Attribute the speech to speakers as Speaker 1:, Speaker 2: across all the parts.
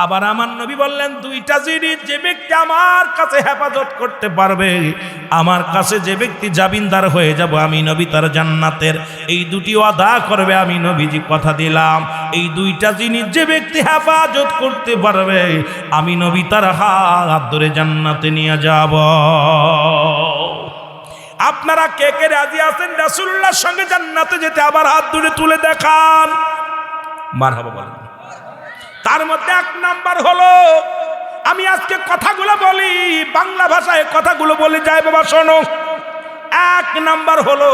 Speaker 1: আবার আমার নবী বললেন দুইটা জিনিস যে ব্যক্তি আমার কাছে হেফাজত করতে পারবে, আমার কাছে যে ব্যক্তি জামিনদার হয়ে যাব আমি নবী তার জান্নাতের, এই দুটি ওয়াদা করবে আমি নবীজি কথা দিলাম। এই দুইটা জিনিস যে ব্যক্তি হেফাজত করতে পারবে আমি নবী তার হাত ধরে জান্নাতে নিয়ে যাব। আপনারা কে কে রাজি আছেন রাসূলুল্লাহর সঙ্গে জান্নাতে যেতে? আবার হাত ধরে তুলে দেখান, মারহাবা বলেন। তার মধ্যে এক নাম্বার হলো, আমি আজকে কথাগুলো বলি বাংলা ভাষায়, কথাগুলো বলে যায় বাবা শোনো। এক নাম্বার হলো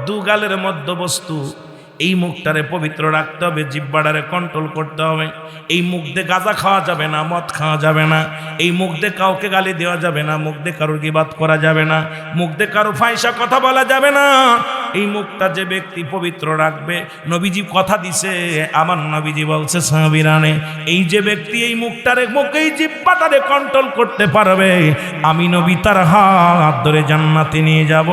Speaker 1: দুগালের মধ্যবস্তু, এই মুখটারে পবিত্র রাখতে হবে, জিহ্বাটারে কন্ট্রোল করতে হবে। এই মুখ দিয়ে গাঁজা খাওয়া যাবে না, মদ খাওয়া যাবে না, এই মুখ দিয়ে কাউকে গালি দেওয়া যাবে না, মুখ দিয়ে কারোর গীবাত করা যাবে না, মুখ দিয়ে কারো ফাহিশা কথা বলা যাবে না। এই মুখটা যে ব্যক্তি পবিত্র রাখবে, নবীজি কথা দিছে, আমার নবীজি বলছে সাহাবীরানে, এই যে ব্যক্তি এই মুখটারে মুখেই জিহ্বাটারে কন্ট্রোল করতে পারবে আমি নবী তার হাত ধরে জান্নাতে নিয়ে যাব।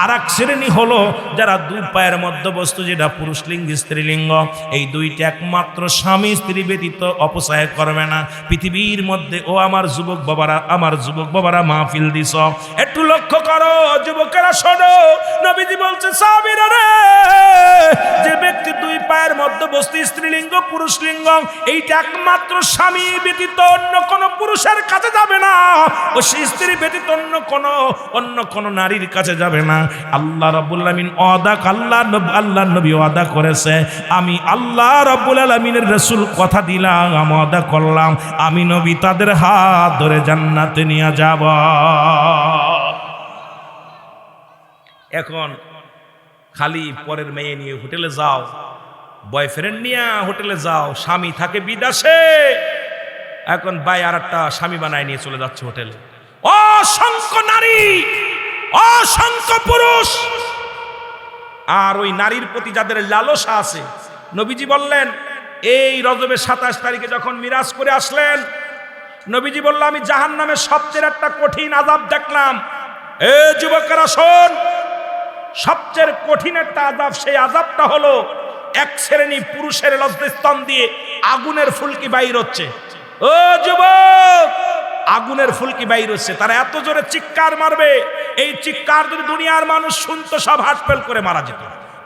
Speaker 1: আর এক শ্রেণী হলো যারা দুই পায়ের মধ্যবস্তু, যেটা পুরুষলিঙ্গ স্ত্রীলিঙ্গ, এই দুইটা একমাত্র স্বামী স্ত্রী ব্যতীত অপচয় করবে না পৃথিবীর মধ্যে। ও আমার যুবক বাবারা, আমার যুবক বাবারা মাহফিল দিছ, একটু লক্ষ্য করো যুবকেরা শোনো। নবীজি বলছে সাহাবীরা রে, যে ব্যক্তি দুই পায়ের মধ্যবস্তু স্ত্রীলিঙ্গ পুরুষলিঙ্গ, এইটা একমাত্র স্বামী ব্যতীত অন্য কোন পুরুষের কাছে যাবে না, ও স্ত্রী ব্যতীত অন্য কোন নারীর কাছে যাবে না। আল্লাহ রাব্বুল আলামিন আল্লাহ নবী ওয়াদা করেছে, আমি আল্লাহ রাব্বুল আলামিনের রাসূল কথা দিলাম, ওয়াদা করলাম আমি নবী তাদের হাত ধরে জান্নাতে নিয়ে যাব। এখন খালি পরের মেয়ে নিয়ে হোটেলে যাও, বয়ফ্রেন্ড নিয়ে হোটেলে যাও, স্বামী থাকে বিদেশে, এখন ভাই আর একটা স্বামী বানায় নিয়ে চলে যাচ্ছে হোটেলে। অসংখ্য নারী, অসংখ্য পুরুষ, আর ওই নারীর প্রতি যাদের লালসা আছে, নবীজি বললেন এই রজবের 27 তারিখে যখন মিরাজ করে আসলেন, নবীজি বলল আমি জাহান্নামের সবচেয়ে একটা কঠিন আযাব দেখলাম। এ যুবকেরা শোন, সবচেয়ে কঠিন একটা আযাব, সেই আযাবটা হলো এক শ্রেণী পুরুষের লজ্জাস্থান দিয়ে আগুনের ফুলকি বাইর হচ্ছে। ও যুবক, আগুনের ফুলকি বাইর হচ্ছে, তারা এত জোরে চিৎকার মারবে, এই চিৎকার যদি দুনিয়ার মানুষ শুনতো সব হার্ট ফেল করে মারা যেত।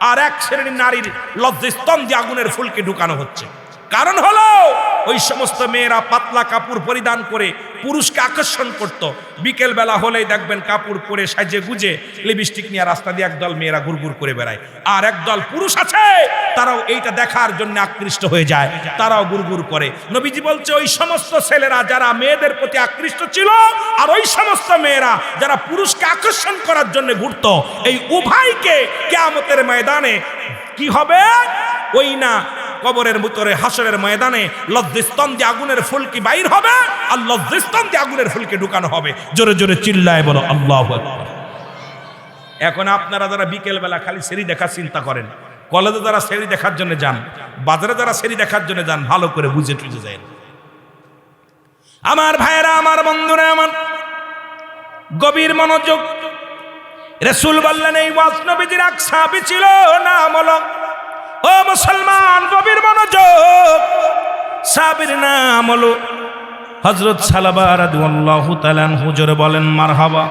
Speaker 1: আর এক শ্রেণীর নারীর লজ্জাস্থান দিয়ে আগুনের ফুলকি ঢুকানো হচ্ছে। কারণ হলো ওই সমস্ত মেয়েরা পাতলা কাপড় পরিধান করে পুরুষকে আকর্ষণ করত। বিকেল বেলা হলেই দেখবেন কাপড় পরে সাজে গুজে লিপস্টিক নিয়ে রাস্তা দিয়ে একদল মেয়েরা ঘুরঘুর করে বেড়ায়, আর একদল পুরুষ আছে তারাও এইটা দেখার জন্য আকৃষ্ট হয়ে যায়, তারাও ঘুরঘুর করে। নবীজি বলছে ওই সমস্ত ছেলেরা যারা মেয়েদের প্রতি আকৃষ্ট ছিল, আর ওই সমস্ত মেয়েরা যারা পুরুষকে আকর্ষণ করার জন্য ঘুরত, এই উভয়কে কিয়ামতের ময়দানে কি হবে? ওই না কবরের ভিতরে হাসরের ময়দানে লজ্জাস্থান দিয়ে আগুনের ফুলকি বাইর হবে, আর লজ্জাস্থান দিয়ে আগুনের ফুলকি ঢুকানো হবে। জোরে জোরে চিল্লায় বলো আল্লাহু আকবার। এখন আপনারা যারা বিকেল বেলা খালি সেরি দেখার চিন্তা করেন, কলেজে যারা সেরি দেখার জন্য যান, বাজারে যারা সেরি দেখার জন্য যান, ভালো করে বুঝে টুঝে যায়। আমার ভাইয়েরা, আমার বন্ধুরা, আমার গভীর মনোযোগ। রাসূল বললেন এই ওয়াজ নবীজির এক সাহাবী ছিল, নাম হলো, ও মুসলমান গভীর মনোযোগ, সাহাবীর নাম হলো হযরত সালাবা রাদিয়াল্লাহু তাআলা আনহু। জোরে বলেন মারহাবা।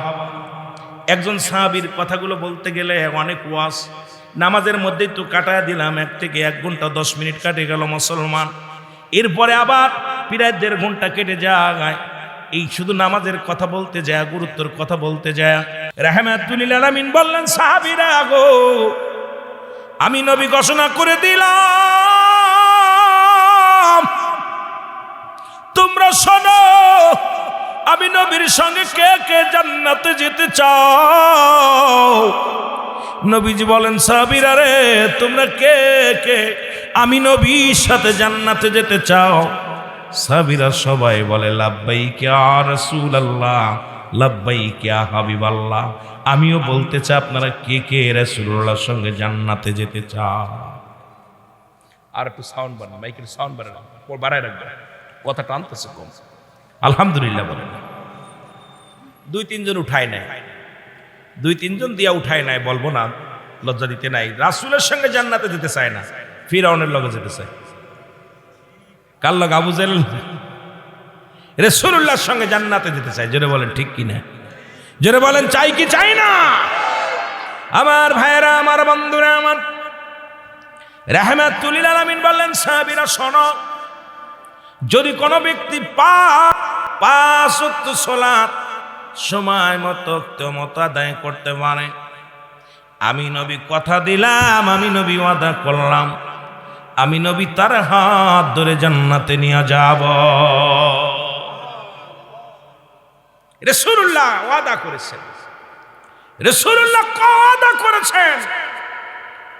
Speaker 1: একজন সাহাবীর কথাগুলো বলতে গেলে অনেক ওয়াজ, নামাজের মধ্যেই তো কাটায় দিলাম, 1 থেকে 1 ঘন্টা 10 মিনিট কাটে গেল মুসলমান। এরপরে আবার প্রায় 1.5 ঘন্টা কেটে যায় এই শুধু নামাজের কথা বলতে যায়, গুরুত্বের কথা বলতে যায়। রাহমাতুল লিল আলামিন বললেন সাহাবীরা গো, আমি নবী ঘোষণা করে দিলাম, তোমরা শোনো, আমি নবীর সঙ্গে কে কে জান্নাতে যেতে চাও? নবীজি বলেন সাহাবীরা রে, তোমরা কে কে আমি নবীর সাথে জান্নাতে যেতে চাও? সাহাবীরা সবাই বলে লাব্বাইক ইয়া রাসূলুল্লাহ, লাব্বাইক ইয়া হাবিবাল্লাহ। আমিও বলতে চাই আপনারা কে কে রাসূলুল্লাহর সঙ্গে জান্নাতে যেতে চাও? আর একটু সাউন্ড বাড়ান, মাইকের সাউন্ড বাড়ায় রাখবেন, কথা টানতেছে কম। আলহামদুলিল্লাহ বলেন। 2-3 জন উঠায় নাই, 2-3 জন দিয়া উঠায় নাই, বলবো না, লজ্জা দিতে নাই। রাসূলের সঙ্গে জান্নাতে যেতে চায় না, ফিরআউনের লগে যেতে চায়। কার লগে? আবু জেহেল। রাসূলুল্লাহর সঙ্গে জান্নাতে যেতে চাই। জোরে বলেন ঠিক কিনা? জোরে বলেন চাই কি চাই না? আমার ভাইয়েরা, আমার বন্ধুরা, আমার রাহমাতুল লিল আলামিন বললেন, সাহাবীরা শোনো, যদি কোনো ব্যক্তি পাঁচ ওয়াক্ত সালাত সময় মতো আদায় করতে পারে, আমি নবী কথা দিলাম, আমি নবী ওয়াদা করলাম, আমি নবী তার হাত ধরে জান্নাতে নিয়ে যাব। রাসূলুল্লাহ ওয়াদা করেছেন, রাসূলুল্লাহ ওয়াদা করেছেন,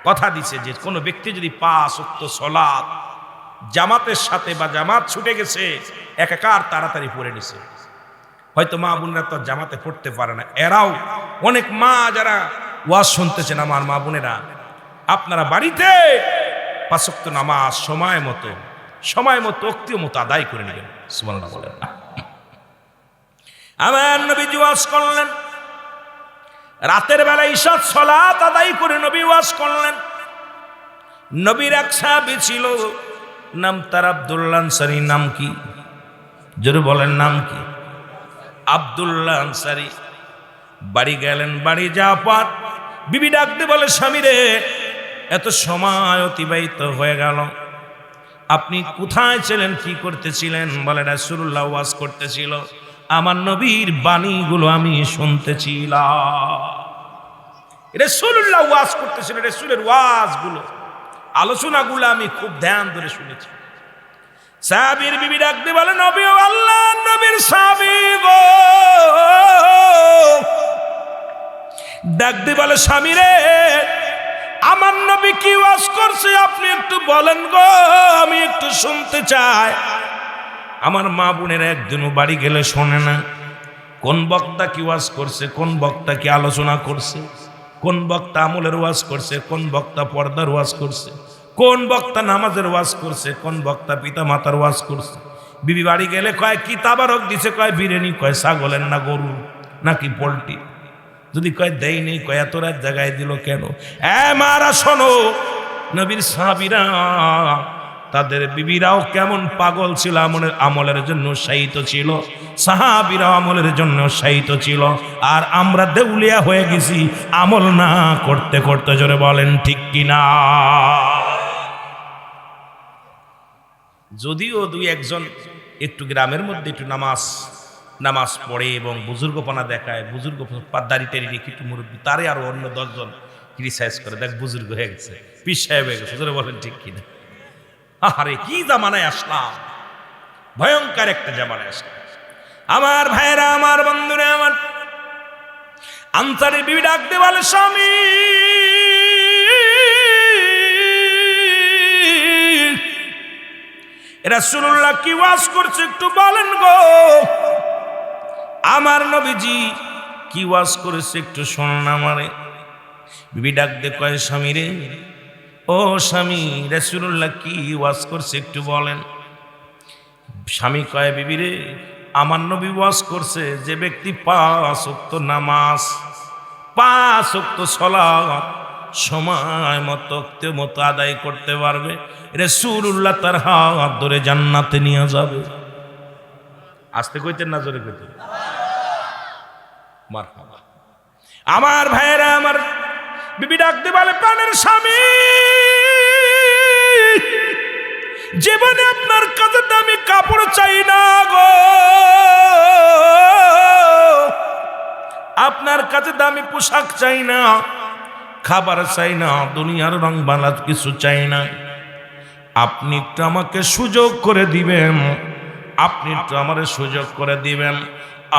Speaker 1: কথা দিছে যে কোনো ব্যক্তি যদি 5 ওয়াক্ত সালাত জামাতের সাথে বা জামাত ছুটে গেছে একাকার তাড়াতাড়ি পড়ে নিছে, হয়তো মা বোনেরা তো জামাতে পড়তে পারে না, এরাও অনেক মা যারা ওয়াজ শুনতেছেন, আমার মা বোনেরা, আপনারা বাড়িতে 5 ওয়াক্ত নামাজ সময় মতো ওয়াক্তীয় মতো আদায় করে নেবেন। সুবহানাল্লাহ বলেন না? আমার নবী ওয়াজ করলেন, রাতের বেলা ইশার সালাত আদায় করে নবী ওয়াজ করলেন। নবীর এক সাহাবী ছিল, নাম তার আব্দুল্লাহ আনসারী। নাম কি? জোরে বলেন নাম কি? আব্দুল্লাহ আনসারী। বাড়ি গেলেন, বাড়ি যাওয়ার পর বিবি ডাকতে বলে, স্বামী রে, এত সময় অতিবাহিত হয়ে গেল, আপনি কোথায় ছিলেন, কি করতেছিলেন? বলে রাসূলুল্লাহ ওয়াজ করতেছিল, আমার নবীর বাণীগুলো আমি শুনতেছিলাম। রাসূলুল্লাহ ওয়াজ করতেছিল, রাসূলের ওয়াজগুলো, আলোচনাগুলো আমি খুব ধ্যান ধরে শুনেছি। সাহাবীর বিবি ডাকতে বলে, নবী ও আল্লাহ নবীর সাহাবী গো, ডাকতে বলে, স্বামী রে, আমার নবী কি ওয়াজ করছে আপনি একটু বলেন গো, আমি একটু শুনতে চাই। আমার মা বোনের একদিনও বাড়ি গেলে শোনে না কোন বক্তা কি ওয়াজ করছে, কোন বক্তা কি আলোচনা করছে, কোন বক্তা আমলের ওয়াজ করছে, কোন বক্তা পর্দার ওয়াজ করছে, কোন বক্তা নামাজের ওয়াজ করছে, কোন বক্তা পিতা মাতার ওয়াজ করছে। বিবি বাড়ি গেলে কয় কি তাবারক দিছে, কয় বিরিয়ানি, কয় ছাগলের না গরু নাকি পোল্ট্রি। যদি কয় দেই নেই, কয় এত রাত জায়গায় দিল কেন? মারা শোনো, নবীর সাহাবীরা তাদের বিবিরাও কেমন পাগল ছিল, আমলের জন্য উৎসাহিত ছিল, সাহাবীরাও আমলের জন্য উৎসাহিত ছিল, আর আমরা দেউলিয়া হয়ে গেছি আমল না করতে করতে। জোরে বলেন ঠিক কিনা? যদিও দুই একজন একটু গ্রামের মধ্যে একটু নামাজ পড়ে এবং বুজুর্গপনা দেখায়, বুজুর্গ দাড়ি টাড়ি রেখে একটু মুরব্বী, তারে আরো অন্য 10 জন ক্রিটিসাইজ করে, দেখ বুজুর্গ হয়ে গেছে, পীর সাহেব হয়ে গেছে। জোরে বলেন ঠিক কিনা? আরে কি জামানায় আসলাম, ভয়ঙ্কর একটা জামানায় আসলাম। আমার ভাইরা, আমার বন্ধুরা, আমার আনসারী বিবি ডাকতে বলে, স্বামী রাসূলুল্লাহ কি ওয়াজ করছে একটু বলেন গো। আমার নবীজি কি ওয়াজ করেছে একটু শোন আমারে। বিবি ডাকতে কয়, স্বামী রে, ও স্বামী, রাসূলুল্লাহ কি ওয়াজ করছে একটু বলেন। স্বামী কয়, বিবি রে, আমার নবী ওয়াজ করছে যে ব্যক্তি 5 ওয়াক্ত নামাজ, 5 ওয়াক্ত সালাত সময় মতো আদায় করতে পারবে, রাসূলুল্লাহ তার হাত ধরে জান্নাতে নিয়ে যাবে। আস্তে কইতেন না জোরে কইতেন? মারহাবা। আমার ভাইয়েরা, আমার বিবি ডাকতে বলে, প্রাণের স্বামী, জীবনে আপনার কাছে দামি কাপড় চাই না গো, আপনার কাছে দামি পোশাক চাই না, খাবার চাই না, দুনিয়ার রং বাংলা কিছু চাই না। আপনি একটু আমাকে সুযোগ করে দিবেন, আপনি একটু আমার সুযোগ করে দিবেন,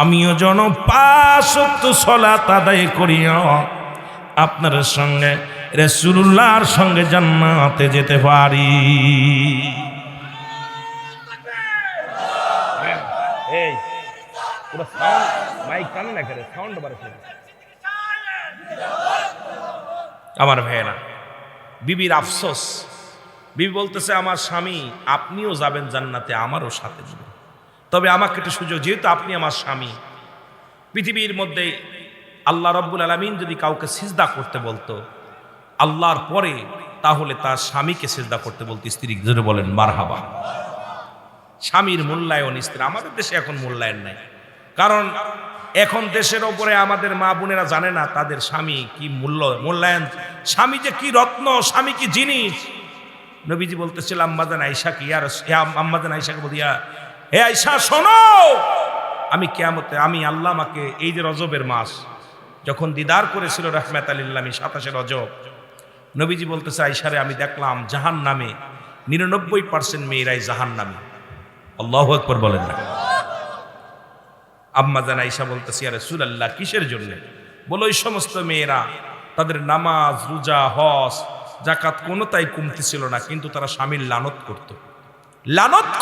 Speaker 1: আমিও যেন 5 ওয়াক্ত সালাত আদায় করিয়া আপনার সঙ্গে রাসূলুল্লাহর সঙ্গে জান্নাতে যেতে পারি। এই পুরো সাউন্ড মাইক কানে না করে সাউন্ড বাড়াচ্ছে। আমার ভাইয়েরা, বিবির আফসোস, বিবি বলতেছে, আমার স্বামী আপনিও যাবেন জান্নাতে, আমারও সাথে যাবেন, তবে আমাকে একটু সুযোগ, যেহেতু আপনি আমার স্বামী। পৃথিবীর মধ্যে আল্লাহ রাব্বুল আলামিন যদি কাউকে সিজদা করতে বলতো আল্লাহর পরে, তাহলে তার স্বামীকে সিজদা করতে বলতো স্ত্রী। জোরে বলেন মারহাবা। স্বামীর মূল্যায়ন স্ত্রী। আমাদের দেশে এখন মূল্যায়ন নাই, কারণ এখন দেশের ওপরে আমাদের মা বোনেরা জানে না তাদের স্বামী কি মূল্যায়ন, স্বামী যে কি রত্ন, স্বামী কি জিনিস। নবীজি বলতেছিল আম্মাজান আয়েশা কি, আম্মাজান আয়েশাকে বলিয়া, হে আয়েশা শোনো, আমি কিয়ামতে আমি আল্লাহ আমাকে এই যে রজবের মাস যখন দিদার করেছিল রাহমাতাল লিল আলামিন 27 রজব, নবীজি বলতেছে আয়েশারে আমি দেখলাম জাহান্নামে 99% মেয়েরাই জাহান্নামে। আল্লাহু আকবার বলেন না। আম্মাজান আয়েশা বলতেছে ইয়া রাসূলুল্লাহ কিসের জন্য? বলো ওই সমস্ত মেয়েরা তাদের নামাজ রোজা হজ যাকাত কোনোটাই কমতি ছিল না, কিন্তু তারা স্বামীর লানত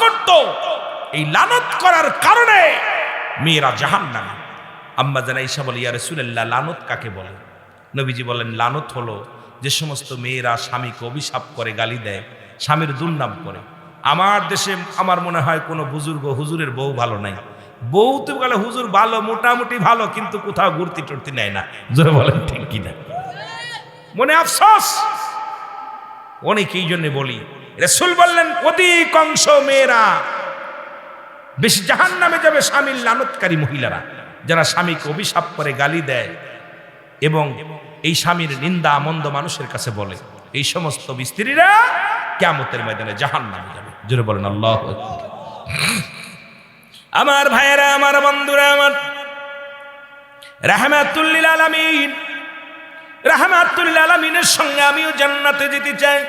Speaker 1: করত। এই লানত করার কারণে মেয়েরা জাহান্নামে। আম্মাজান আয়েশা বলে ইয়া রাসূলুল্লাহ লানত কাকে বলে? নবীজি বলেন লানত হলো যে সমস্ত মেয়েরা স্বামীকে অভিশাপ করে, গালি দেয়, স্বামীর দুর্নাম করে। আমার দেশে আমার মনে হয় কোনো বুজুর্গ হুজুরের বউ ভালো নাই। বউ তো বলে হুজুর ভালো, মোটামুটি ভালো, কিন্তু কোথাও ঘুরতি টুরতি নেয় না। জোরে বলেন ঠিক কিনা? মনে আফসোস অনেক। এই জন্য বলি রাসূল বললেন অধিকাংশ মেয়েরা বেশি জাহান্নামে যাবে স্বামীর লানতকারী মহিলারা, যারা স্বামীকে অভিশাপ করে, গালি দেয় এবং এই স্বামীর নিন্দা মন্দ মানুষের কাছে বলে। এই সমস্ত স্ত্রীরা কিয়ামতের ময়দানে জাহান্নামে যাবে। জোরে বলেন আল্লাহু আকবার। আমার ভাইয়েরা, আমার বন্ধুরা, আমার রাহমাতুল লিল আলামিন, রাহমাতুল লিল আলামিনের সঙ্গে আমিও জান্নাতে যেতে চাই।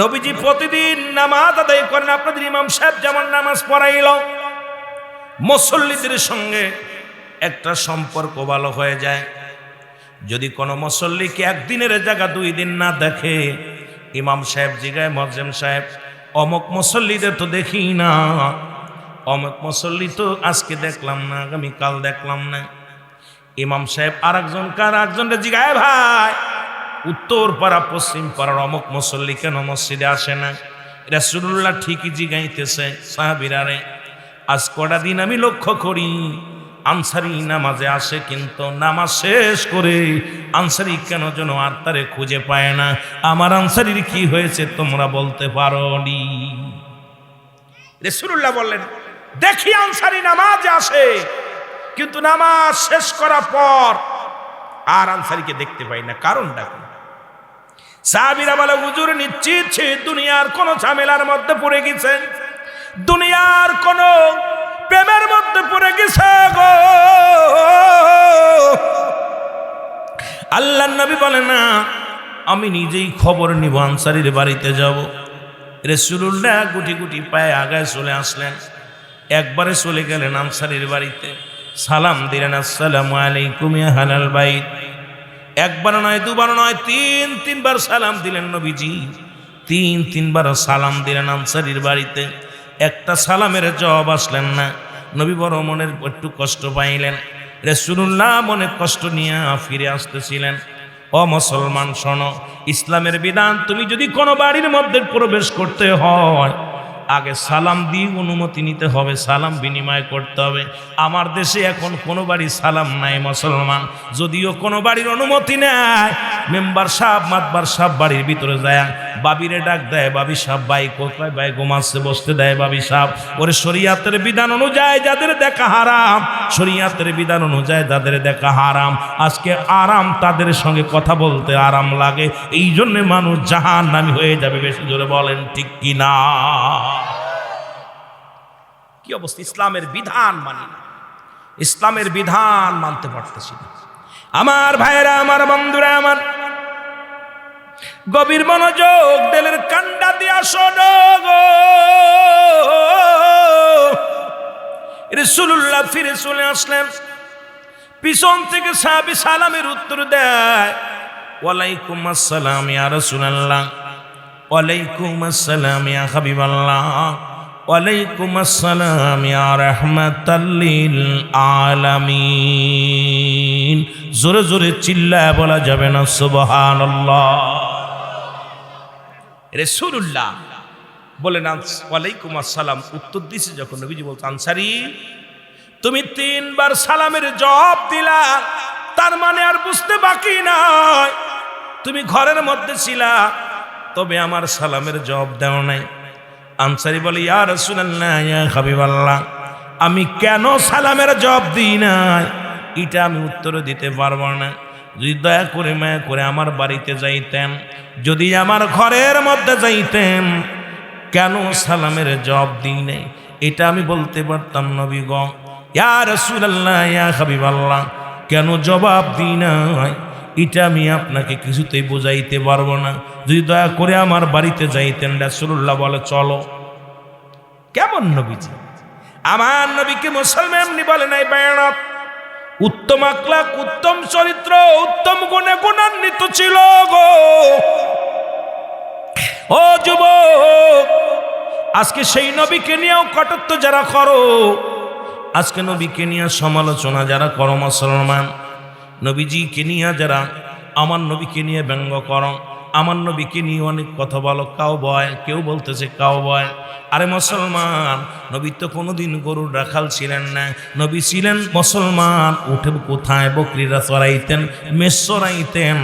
Speaker 1: নবীজি প্রতিদিন নামাজ আদায় করেন। আপনাদের ইমাম সাহেব যেমন নামাজ পড়াইল, মুসল্লিদের সঙ্গে একটা সম্পর্ক ভালো হয়ে যায়। যদি কোনো মুসল্লিকে একদিনের জায়গা 2 দিন না দেখে, ইমাম সাহেব জিগায় মুয়াজ্জিন সাহেব অমুক মুসল্লিদের তো দেখি না, অমুক মুসল্লি তো আজকে দেখলাম না, আগামীকাল দেখলাম না। ইমাম সাহেব আরেকজনকে জিগায় ভাই উত্তর পাড়া পশ্চিম পাড়ার অমুক মুসল্লি কেন মসজিদে আসে না? রাসূলুল্লাহ ঠিকই জিগাইতেছে সাহাবীরা রে, আজ কটা দিন আমি লক্ষ্য করি আনসারি নামাজে আসে, কিন্তু নামাজ শেষ করে আনসারি কেন যেন আর তারে খুঁজে পায় না। আমার আনসারির কি হয়েছে তোমরা বলতে পারোনি? রাসূলুল্লাহ বললেন দেখি আনসারি নামাজে আসে, কিন্তু নামাজ শেষ করার পর আর আনসারিকে দেখতে পাই না, কারণটা কি? সাহাবীরা বলে হুজুর নিশ্চিত সে দুনিয়ার কোন ঝামেলার মধ্যে পড়ে গেছে, দুনিয়ার কোন প্রেমের মধ্যে পড়ে গেছে গো। আল্লাহর নবী বলে না আমি নিজেই খবর নিব, আনসারীর বাড়িতে যাব। রাসূলুল্লাহ গুটি গুটি পায়ে আগায় চলে আসলেন। একবারে চলে গেলেন আনসারীর বাড়িতে, সালাম দিলেন আসসালামু আলাইকুম ইয়া আহলাল বাইত। একবার নয়, দুবার নয়, 3-3বার সালাম দিলেন নবীজি। 3-3বার সালাম দিলেন আনসারীর বাড়িতে, একটা সালামের জবাব আসলেন না। নবী বড় মনের একটু কষ্ট পাইলেন। রাসূলুল্লাহ মনে কষ্ট নিয়ে ফিরে আসতেছিলেন। ও মুসলমান শোনো, ইসলামের বিধান, তুমি যদি কোনো বাড়ির মধ্যে প্রবেশ করতে হয় আগে সালাম দিয়ে অনুমতি নিতে হবে, সালাম বিনিময় করতে হবে। আমার দেশে এখন কোনো বাড়ি সালাম নাই মুসলমান। যদিও কোনো বাড়ির অনুমতি নেয়, মেম্বার সাহেব মাতবার সাহেব বাড়ির ভিতরে যায়, বাবিরে ডাক দেয়, বাবি সাহেব বাই কোথায়, বাই ঘুমাচ্ছে, বসতে দেয় বাবি সাহেব। ওরে শরীয়তের বিধান অনুযায়ী যাদের দেখা হারাম, শরীয়তের বিধান অনুযায়ী যাদের দেখা হারাম, আজকে আরাম তাদের সঙ্গে কথা বলতে আরাম লাগে। এই জন্য মানুষ জাহান্নামী হয়ে যাবে। বেশি জোরে বলেন ঠিক কিনা? কি অবস্থা? ইসলামের বিধান মানি না, ইসলামের বিধান মানতে পারতেছি না। আমার ভাইয়েরা, আমার বন্ধুরা, আমার গভীর মনোযোগ দিলের কান্ডা দিয়া শোনো গো। রাসূলুল্লাহ ফিরে চলে আসলেন। পিছন থেকে সাহাবী সালামের উত্তর দেয়, ওয়ালাইকুম আসসালাম ইয়া রাসূলুল্লাহ, ওয়ালাইকুম আসসালাম ইয়া হাবিবাল্লাহ, ওয়ালাইকুম আসসালাম ইয়া রাহমাতাল লিল আলামিন। জোরে জোরে চিল্লায় বলা যাবে না সুবহানাল্লাহ? রাসূলুল্লাহ বলেন ওয়ালাইকুম আসসালাম উত্তর দিছে যখন নবীজি বলছেন আনসারী তুমি 3বার সালামের জবাব দিলা, তার মানে আর বুঝতে বাকি নাই তুমি ঘরের মধ্যে ছিলা, তবে আমার সালামের জবাব দাও নাই। আনসারী বলে, ইয়া রাসূলুল্লাহ, ইয়া হাবিবাল্লাহ, আমি কেন সালামের জবাব দিই না এটা আমি উত্তর দিতে পারবো না। যদি দয়া করে মায়া করে আমার বাড়িতে যাইতেন, যদি আমার ঘরের মধ্যে যাইতেন, কেন সালামের জবাব দিই নাই এটা আমি বলতে পারতাম। নবী গো, ইয়া রাসূলুল্লাহ, ইয়া হাবিবাল্লাহ, কেন জবাব দিই না এটা আমি আপনাকে কিছুতেই বোঝাইতে পারবো না। যদি দয়া করে আমার বাড়িতে যাইতেন। রাসূলুল্লাহ বলে, চলো। কেমন নবীজি! আমার নবীকে মুসলমান এমনি বলে নাই বেয়ানত, উত্তম আখলাক, উত্তম চরিত্র, উত্তম গুণে গুণান্বিত ছিল গো। ও যুবক, আজকে সেই নবীকে নিয়েও কটূক্তি যারা করো, আজকে নবীকে নিয়ে সমালোচনা যারা করো মুসলমান, নবীজিকে নিয়ে যারা আমার নবীকে নিয়ে ব্যঙ্গ করো, আমার নবীকে নিয়ে অনেক কথা বলো, কাউ বয়, কেউ বলতেছে কাউ বয়। আরে মুসলমান, নবী তো কোনোদিন গরুর রাখাল ছিলেন না, নবী ছিলেন মুসলমান। উঠে কোথায় বকরিরা চড়াইতেন, মেষ চড়াইতেন।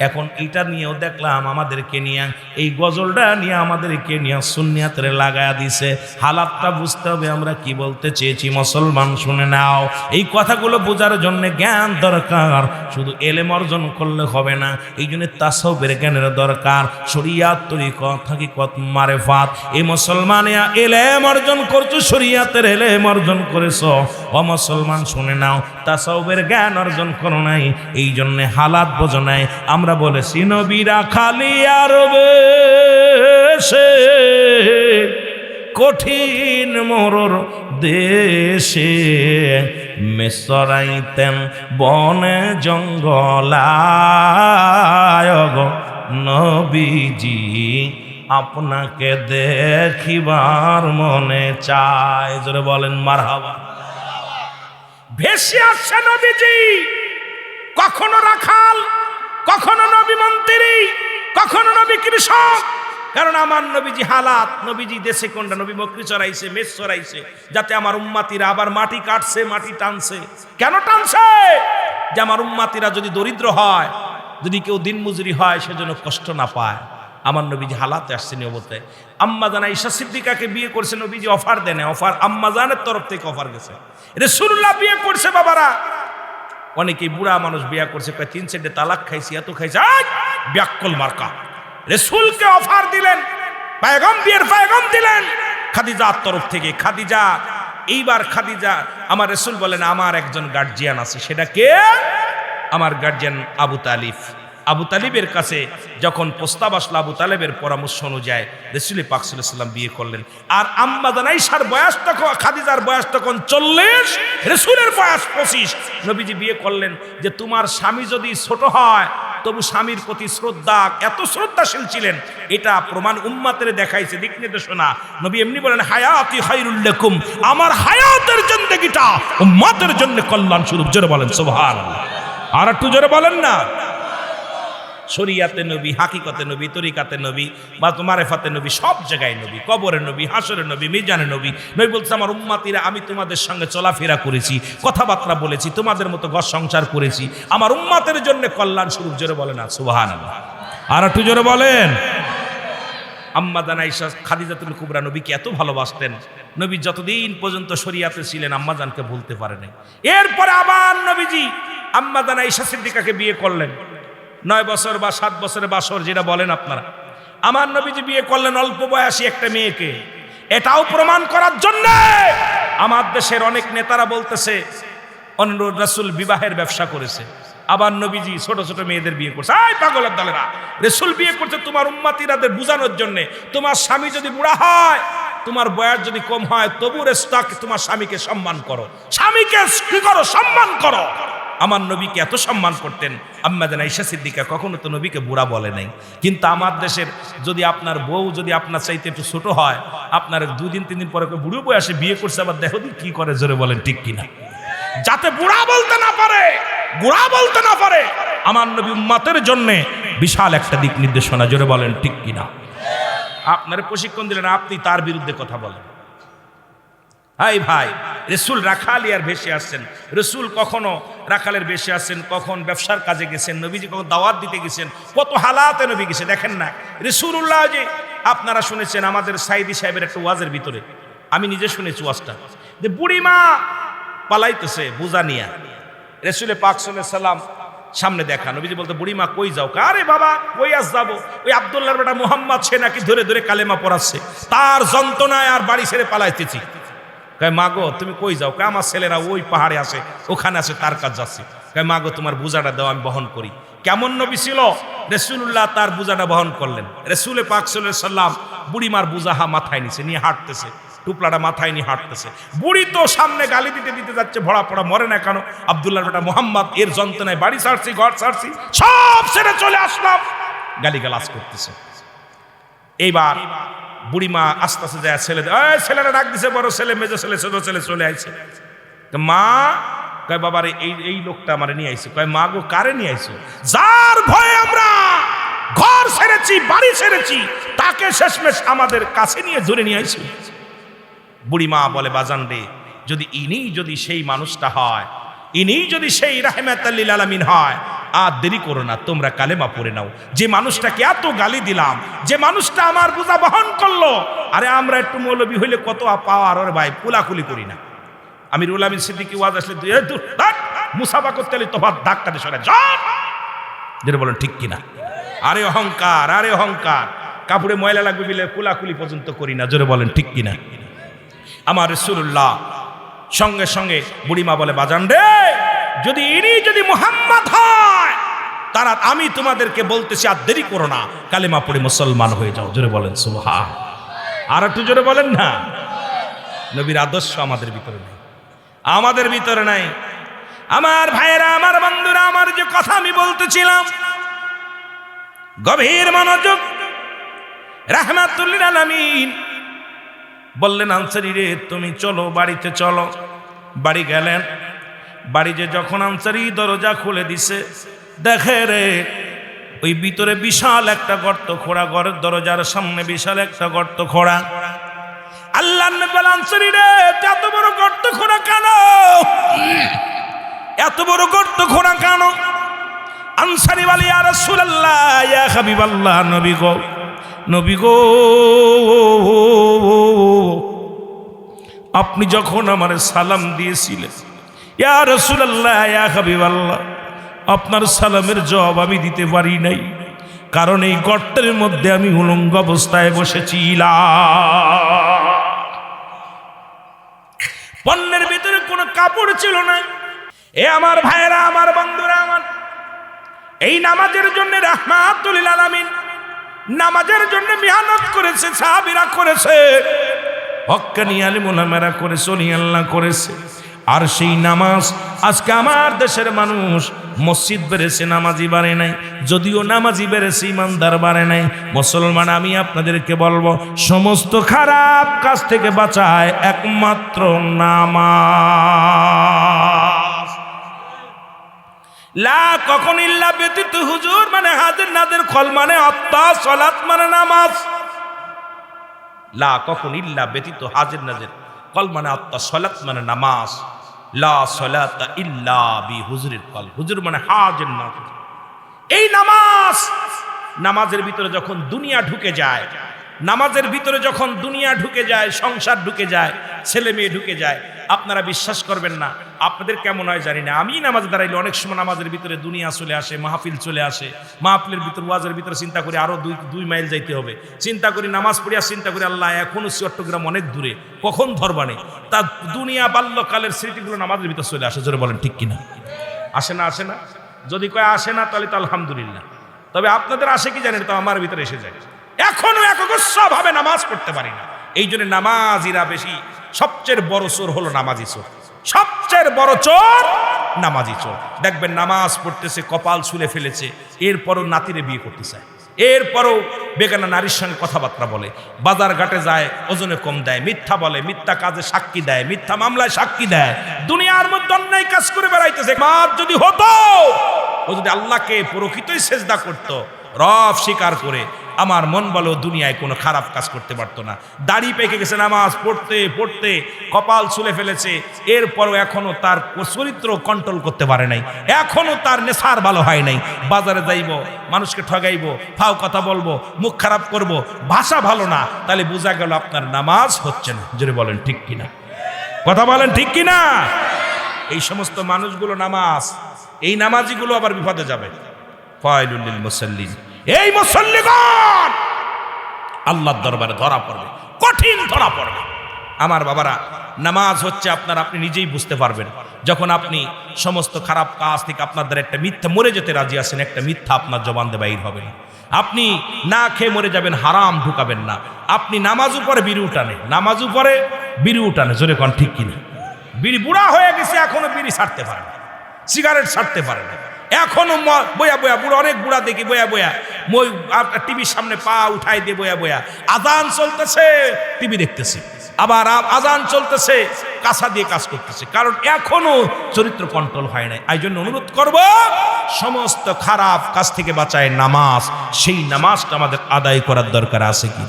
Speaker 1: এখন এটা নিয়েও দেখলাম আমাদেরকে নিয়ে, এই গজলটা নিয়ে আমাদেরকে নিয়ে সুন্নিয়াতে লাগায়া দিছে। হালাতটা বুঝতে হবে আমরা কি বলতে চেয়েছি। মুসলমান শুনে নাও, এই কথাগুলো বোঝার জন্য জ্ঞান দরকার, শুধু এলেম অর্জন করলে হবে না। এই জন্য তাসাউফের জ্ঞানের দরকার, শরিয়াত, তরিকত, হাকিকত, মারেফাত। এই মুসলমানে এলেম অর্জন করছো, শরিয়াতের এলেম অর্জন করেছো। ও মুসলমান শুনে নাও, তাসাউফের জ্ঞান অর্জন করো নাই, এই জন্য হালাত বোঝো নাই। আমরা বলেছি নবীরা খালি আরবে সে কঠিন মরর দেশে, মেসরাইতেন বনে জঙ্গলায় গো নবীজি, আপনাকে দেখিবার মনে চায়। জোরে বলেন মারহাবা। ভেসে আসছে নবীজি, কখনো রাখাল, কখনো নবী মন্ত্রী, কখনো নবী কৃষক। কারণ আমার নবীজি হালাত, নবীজি দেশে কোনটা, নবী বকরি চড়াইছে, মেষ চড়াইছে, যাতে আমার উম্মাতিরা আবার মাটি কাটছে, মাটি টানছে। কেন টানছে? যে আমার উম্মাতিরা যদি দরিদ্র হয়, যদি কেউ দিনমজুরি হয়, সেজন্য কষ্ট না পায়। আমার নবীজি হালাতে আসছে নিয়মতে। আম্মা জান আয়েশা সিদ্দিকাকে বিয়ে করছে, নবীজি অফার দেন, অফার আম্মা জানের তরফ থেকে অফার গেছে। রাসূলুল্লাহ বিয়ে করছে বাবারা, অনেকেই বুড়া মানুষ বিয়ে করছে, কয় 3-4 তালাক খাইছি, এত খাইছে, ব্যাককল মার্কা। রাসূলকে অফার দিলেন, পয়গম বিয়ের পয়গম দিলেন খাদিজার তরফ থেকে। খাদিজা, এইবার খাদিজা, আমার রাসূল বলেন আমার একজন গার্জিয়ান আছে। সেটা কে? আমার গার্জিয়ান আবু তালিব। আবু তালিবের কাছে যখন প্রস্তাব আসলো, আবু তালেবের পরামর্শ অনুযায়ী রাসূল পাক সাল্লাল্লাহু আলাইহি ওয়াসাল্লাম বিয়ে করলেন। আর আম্মা জান আয়েশার বয়স তখন, খাদিজার বয়স তখন 40, রাসূলের বয়স 25। নবীজি বিয়ে করলেন যে তোমার স্বামী যদি ছোট হয় তবু স্বামীর প্রতি শ্রদ্ধা, এত শ্রদ্ধাশীল ছিলেন। এটা প্রমাণ উম্মাতের দেখাইছে, দিক নির্দেশনা। নবী এমনি বলেন, হায়াতি খায়রুল লাকুম, আমার হায়াতের জিন্দেগিটা উম্মতের জন্য কল্যাণ স্বরূপ। জোরে বলেন সুবহানাল্লাহ। আর একটু জোরে বলেন না। শরিয়াতে নবী, হাকিকতে নবী, তরিকাতে নবী, বা মারেফাতে নবী, সব জায়গায় নবী। কবরের নবী, হাসরের নবী, মিজানে নবী। নবী বলছে আমার উম্মাতিরা, আমি তোমাদের সঙ্গে চলাফেরা করেছি, কথাবার্তা বলেছি, তোমাদের মতো ঘর সংসার করেছি, আমার উম্মাতের জন্য কল্যাণ স্বরূপ। জোরে বলেন না সুবহানাল্লাহ। আর একটু জোরে বলেন। আম্মা জান আয়েশা খাদিজাতুল কুবরা নবীকে এত ভালোবাসতেন, নবী যতদিন পর্যন্ত শরিয়াতে ছিলেন আম্মা জানকে ভুলতে পারে নাই। এরপরে আবার নবীজি আম্মা জান আয়েশা সিদ্দিকাকে বিয়ে করলেন। 9 বছর বা 7 বছরের বাসর যেটা বলেন আপনারা। আমার নবীজি বিয়ে করলেন অল্প বয়সী একটা মেয়েকে। এটাও প্রমাণ করার জন্য আমার দেশের অনেক নেতারা বলতেছে অন্য রাসূল বিবাহের ব্যবসা করেছে, আবার নবীজি ছোট ছোট মেয়েদের বিয়ে করছে। এই পাগলের দলেরা, রাসূল বিয়ে করছে তোমার উম্মতিরাদের বুঝানোর জন্য। তোমার স্বামী যদি বুড়া হয়, তোমার বয়স যদি কম হয়, তবু তোমার স্বামীকে সম্মান করো, স্বামীকে কি করো, সম্মান করো। আমার নবীকে এত সম্মান করতেন আম্মা জান আয়েশা সিদ্দিকা, কখনো তো নবীকে বুড়া বলে নাই। কিন্তু আমার দেশের যদি আপনার বউ যদি আপনার চাইতে একটু ছোট হয়, আপনার 2 দিন 3 দিন পরে বুড়ো বয়সে বিয়ে করছে, আবার দেখো কি করে। জোরে বলেন ঠিক কিনা? যাতে বুড়া বলতে না পারে, বুড়া বলতে না পারে। আমার নবী উম্মতের জন্য বিশাল একটা দিক নির্দেশনা। জোরে বলেন ঠিক কিনা? আপনার প্রশিক্ষণ দিলেন, আপনি তার বিরুদ্ধে কথা বলেন। হাই ভাই, রাসূল রাখালিয়ার ভেসে আসছেন। রাসূল কখনো রাখালের ভেসে আসছেন, কখন ব্যবসার কাজে গেছেন, নবীজি কখন দাওয়াত দিতে গেছেন, কত হালাতে নবী গেছে। দেখেন না রাসূলুল্লাহ যে আপনারা শুনেছেন আমাদের সাইদি সাহেবের একটা ওয়াজের ভিতরে, আমি নিজে শুনেছি ওয়াজটা, যে বুড়িমা পালাইতেছে বুঝা নিয়া, রাসূল পাক সাল্লাল্লাহু আলাইহি সাল্লাম সামনে দেখা, নবীজি বলতে বুড়িমা কই যাও? আরে বাবা কই আস যাবো, ওই আব্দুল্লাহর বেটা মুহাম্মদ সে নাকি ধরে ধরে কালেমা পড়াচ্ছে, তার যন্ত্রণায় আর বাড়ি ছেড়ে পালাইতেছি। কয় মাগো তুমি কই যাও? কয় আমার ছেলেরা ওই পাহাড়ে আছে, ওখানে আছে, তার কাজ যাচ্ছে। কয় মাগো তোমার বোঝাটা দাও আমি বহন করি। কেমন নবী ছিল, রাসূলুল্লাহ তার বোঝাটা বহন করলেন। রাসূল পাক সাল্লাল্লাহু আলাইহি সাল্লাম বুড়িমার বোঝাহা মাথায় নিচে নিয়ে হাঁটতেছে, টুপলাটা মাথায় নিয়ে হাঁটতেছে। বুড়ি তো সামনে গালি দিতে দিতে যাচ্ছে, ভরা পড়া মরে না কেন, আব্দুল্লাহর বেটা মুহাম্মদ এর যন্ত্রণায় বাড়ি ছাড়ছি, ঘর ছাড়ছি, সব ছেড়ে চলে আসলাম, গালিগালাজ করতেছে। এইবার বুড়িমা আস্তে আস্তে যায় ছেলেরা ডাক দিছে, বড় ছেলে, মেজো ছেলে, ছোট ছেলে চলে আইছে। মা কয় বাবারে এই লোকটা আমারে নিয়ে আইছে। কয় মা গো কারে নিয়ে আইছো? যার ভয়ে আমরা ঘর ছেড়েছি, বাড়ি ছেড়েছি, তাকে শেষমেশ আমাদের কাছে নিয়ে ধরে নিয়ে আইছো। বুড়িমা বলে বাজান রে, যদি সেই মানুষটা হয়, ইনি যদি সেই রাহমাতুল লিল আলামিন হয়, আর দেরি করো না, তোমরা কালেমা পড়ে নাও। যে মানুষটাকে এত গালি দিলাম, যে মানুষটা আমার বোঝা বহন করলো, আরে আমরা একটু মৌলবী হইলে কত পাওয়ার, ওরে ভাই কুলাকুলি করি না। আমিরুল আমিন সিদ্দিকী ওয়াজ আসলে মুসাফা করতে হলে তোফাত দাগ কাটে সরে যেটা বলেন ঠিক কিনা? আরে অহংকার, আরে অহংকার, কাপড়ে ময়লা লাগবে বলে কুলাকুলি পর্যন্ত করি না, জোরে বলেন ঠিক কিনা? আমার রাসূলুল্লাহ সঙ্গে সঙ্গে বুড়িমা বলে বাজান রে, যদি মুহাম্মদ হয়, তারা আমি তোমাদেরকে বলতেছি আর দেরি করো না, কালেমা পড়ে মুসলমান হয়ে যাও। জোরে বলেন সুবহান। আর একটু জোরে বলেন না। নবীর আদর্শ আমাদের ভিতরে নাই, আমাদের ভিতরে নাই। আমার ভাইয়েরা, আমার বন্ধুরা, আমার যে কথা আমি বলতেছিলাম, গভীর মনোযোগ। রাহমাতুল লিল আলামিন বললেন আনসারী রে তুমি চলো, বাড়িতে চলো। বাড়ি গেলেন। বাড়ি যে যখন আনসারী দরজা খুলে দিছে, দেখে রে ওই ভিতরে বিশাল একটা গর্ত খোঁড়া, ঘরের দরজার সামনে বিশাল একটা গর্ত খোঁড়া। আল্লাহর নবী বলেন আনসারী রে এত বড় গর্ত খোঁড়া কেন? এত বড় গর্ত খোঁড়া কেন? আনসারী বলে ইয়া রাসূলুল্লাহ, ইয়া হাবিবাল্লাহ, নবী গো, নবী গো, আপনি যখন আমারে সালাম দিয়েছিলেন, ইয়া রাসূলুল্লাহ, ইয়া হাবিবাল্লাহ, আপনার সালামের জবাব আমি দিতে পারি নাই, কারণ এই গর্তের মধ্যে আমি উলঙ্গ অবস্থায় বসেছিলাম। পণ্যের ভিতরে কোনো কাপড় ছিল না। এ আমার ভাইয়েরা, আমার বন্ধুরা, আমার এই নামাজের জন্য রাহমাতুল লিল আলামিন নামাজের জন্য মেহনত করেছে, সাহাবীরা করেছে, হক্কানি আলেম ওলামারা করেছে, ওলি আল্লাহ করেছে। আর সেই নামাজ আজকে আমার দেশের মানুষ মসজিদ বেড়েছে, নামাজি বাড়ে নাই। যদিও নামাজি বেড়েছে, ইমানদার বাড়ে নাই। মুসলমান, আমি আপনাদেরকে বলবো, সমস্ত খারাপ কাজ থেকে বাঁচায় একমাত্র নামাজ। লা কখন ইল্লা ব্যতীত হুজুর মানে হাজির নাজির, খল মানে আত্মা, সালাত মানে নামাজ। লা কখন ইল্লা ব্যতীত হাজির নাজির, কল মানে আত্মা, সালাত মানে নামাজ। লা সালাতা ইল্লা বি হুজুরিল কল, হুজুর মানে হাজির নাজির। এই নামাজ, নামাজের ভিতরে যখন দুনিয়া ঢুকে যায়, নামাজের ভিতরে যখন দুনিয়া ঢুকে যায়, সংসার ঢুকে যায়, ছেলে মেয়ে ঢুকে যায়, আপনারা বিশ্বাস করবেন না, আপনাদের কেমন হয় জানি না, আমি নামাজ দাঁড়াইলে অনেক সময় নামাজের ভিতরে দুনিয়া চলে আসে, মাহফিল চলে আসে। মাহফিলের ভিতর, ওয়াজের ভিতরে চিন্তা করি আরো দুই মাইল যাইতে হবে, চিন্তা করি নামাজ পড়িয়া চিন্তা করি আল্লাহ এখনো চট্টগ্রাম অনেক দূরে, কখন ধরবানে। তা দুনিয়া বাল্যকালের স্মৃতিগুলো নামাজের ভিতর চলে আসে, জোরে বলেন ঠিক কিনা? আসে না? আসে না? যদি কয় আসে না তাহলে তো আলহামদুলিল্লাহ, তবে আপনাদের আসে কি জানেন, তো আমার ভিতরে এসে যায়। এখনো একগোস্বভাবে নামাজ পড়তে পারি না। এই জন্য নামাজিরা বেশি, সবচেয়ে বড় চোর হলো নামাজি চোর, সবচেয়ে বড় চোর নামাজি চোর। দেখবেন নামাজ পড়তেছে, কপাল ছুলে ফেলেছে, এরপরও নাতিরে বিয়ে করতে চায়, এরপরও বেগানা নারীর সঙ্গে কথাবার্তা বলে, বাজার ঘাটে যায়, ওজনে কম দেয়, মিথ্যা বলে, মিথ্যা কাজে সাক্ষী দেয়, মিথ্যা মামলায় সাক্ষী দেয়, দুনিয়ার মধ্যে অন্যায় কাজ করে বেড়াইতেছে। মাত যদি হতো, ও যদি আল্লাহকে প্রকৃতই সেজদা করতো, রব স্বীকার করে আমার মন বলো দুনিয়ায় কোনো খারাপ কাজ করতে পারতো না। দাড়ি পেকে গেছে নামাজ পড়তে পড়তে, কপাল ছুলে ফেলেছে, এরপরও এখনো তার চরিত্র কন্ট্রোল করতে পারে নাই, এখনো তার নেশার ভালো হয় নাই। বাজারে যাইব, মানুষকে ঠগাইব, ফাও কথা বলবো, মুখ খারাপ করব, ভাষা ভালো না, তাহলে বোঝা গেল আপনার নামাজ হচ্ছে না। জোরে বলেন ঠিক কিনা, কথা বলেন ঠিক কিনা। এই সমস্ত মানুষগুলো নামাজ, এই নামাজিগুলো আবার বিপদে যাবে। ফায়লুল লিল মুসাল্লিন, এই মুসাল্লিগণ আল্লাহর দরবারে ধরা পড়বে, কঠিন ধরা পড়বে। আমার বাবারা, নামাজ হচ্ছে আপনার, আপনি নিজেই বুঝতে পারবেন যখন আপনি সমস্ত খারাপ কাজ থেকে আপনাদের একটা মিথ্যা, মরে যেতে রাজি আছেন, একটা মিথ্যা আপনার জবান দিয়ে বাইর হবে না। আপনি না খেয়ে মরে যাবেন, হারাম ঢুকাবেন না। আপনি নামাজ উপরে বিড়ি উঠানে, নামাজ উপরে বিড়ি উঠানে, জোরে কোন ঠিক কিনা। বিড়ি বুড়া হয়ে গেছে, এখনো বিড়ি ছাড়তে পারে না, সিগারেট ছাড়তে পারে না, এখনো বয়া বয়া, বুড়ো অনেক বুড়া দেখি বয়া বয়া, টিভির সামনে পা উঠাই দিয়ে বয়া বয়া, আজান চলতেছে টিভি দেখতেছে, আবার আজান চলতেছে কাঁসা দিয়ে কাজ করতেছে, কারণ এখনো চরিত্র কন্ট্রোল হয় নাই। এই জন্য অনুরোধ করব, সমস্ত খারাপ কাজ থেকে বাঁচায় নামাজ, সেই নামাজটা আমাদের আদায় করার দরকার আছে কি?